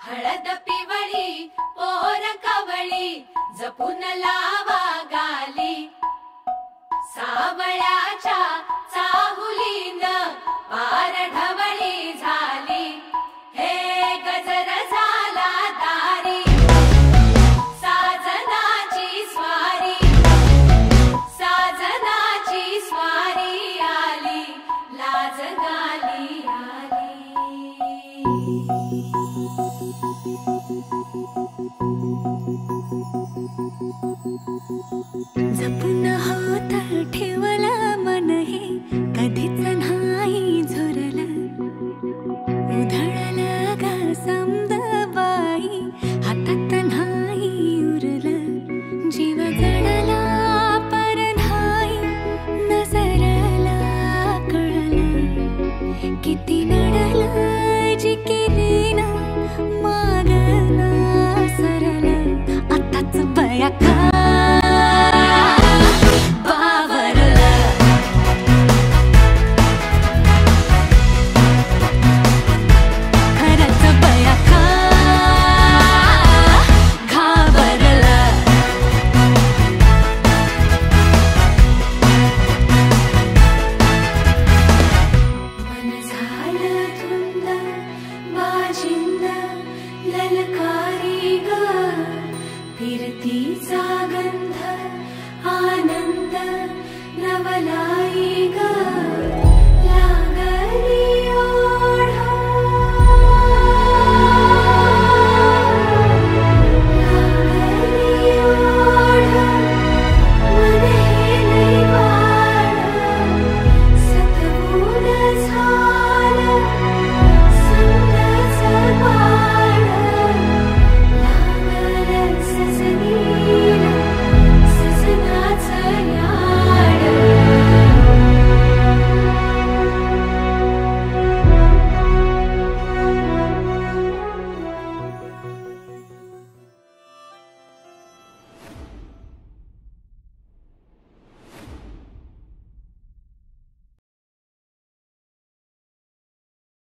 हळद पिवळी पोर कवळी जपून लावा गाली सावळ्याच्या चाहुलीन पार ढवळी झाली हे गजर झाला दारी साजनाची स्वारी साजनाची स्वारी आली लाज गाली आली जपून होत ठेवला मन हे कधीच नाही झुरलं उधळलं ग समद बाई हातात नाही उरलं जीव जडला पर नाही नजरला कळलं किती नडलं जी केली ना मागना सरलं आताच बया का फिरतीचा गंध आनंद नवला